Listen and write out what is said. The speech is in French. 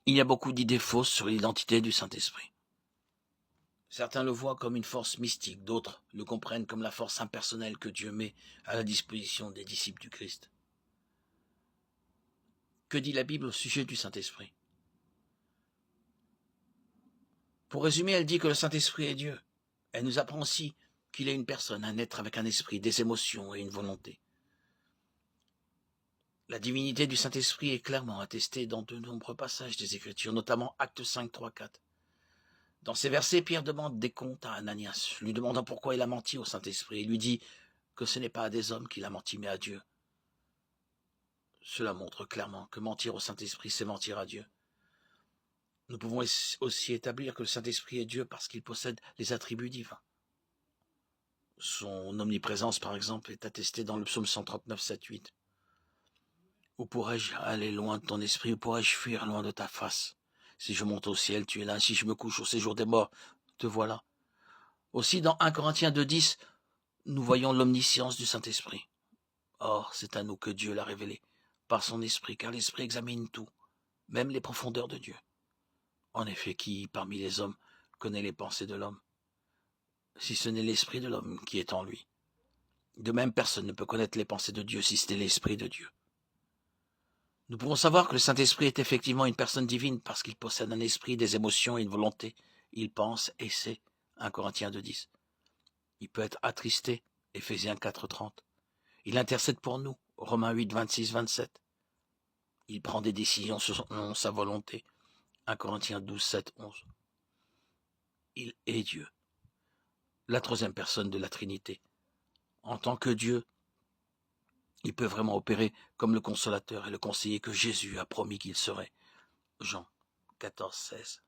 Il y a beaucoup d'idées fausses sur l'identité du Saint-Esprit. Certains le voient comme une force mystique, d'autres le comprennent comme la force impersonnelle que Dieu met à la disposition des disciples du Christ. Que dit la Bible au sujet du Saint-Esprit? Pour résumer, elle dit que le Saint-Esprit est Dieu. Elle nous apprend aussi qu'il est une personne, un être avec un esprit, des émotions et une volonté. La divinité du Saint-Esprit est clairement attestée dans de nombreux passages des Écritures, notamment Actes 5, 3, 4. Dans ces versets, Pierre demande des comptes à Ananias, lui demandant pourquoi il a menti au Saint-Esprit. Il lui dit que ce n'est pas à des hommes qu'il a menti, mais à Dieu. Cela montre clairement que mentir au Saint-Esprit, c'est mentir à Dieu. Nous pouvons aussi établir que le Saint-Esprit est Dieu parce qu'il possède les attributs divins. Son omniprésence, par exemple, est attestée dans le psaume 139, 7, 8. Où pourrais-je aller loin de ton esprit? Où pourrais-je fuir loin de ta face? Si je monte au ciel, tu es là. Si je me couche au séjour des morts, te voilà. Aussi, dans 1 Corinthiens 2, 10, nous voyons l'omniscience du Saint-Esprit. Or, c'est à nous que Dieu l'a révélé, par son esprit, car l'esprit examine tout, même les profondeurs de Dieu. En effet, qui, parmi les hommes, connaît les pensées de l'homme, si ce n'est l'esprit de l'homme qui est en lui? De même, personne ne peut connaître les pensées de Dieu si ce n'est l'esprit de Dieu. Nous pouvons savoir que le Saint-Esprit est effectivement une personne divine parce qu'il possède un esprit, des émotions et une volonté. Il pense et sait. 1 Corinthiens 2, 10. Il peut être attristé. Éphésiens 4, 30. Il intercède pour nous. Romains 8, 26, 27. Il prend des décisions selon sa volonté. 1 Corinthiens 12, 7, 11. Il est Dieu. La troisième personne de la Trinité. En tant que Dieu, il peut vraiment opérer comme le consolateur et le conseiller que Jésus a promis qu'il serait. Jean 14, 16.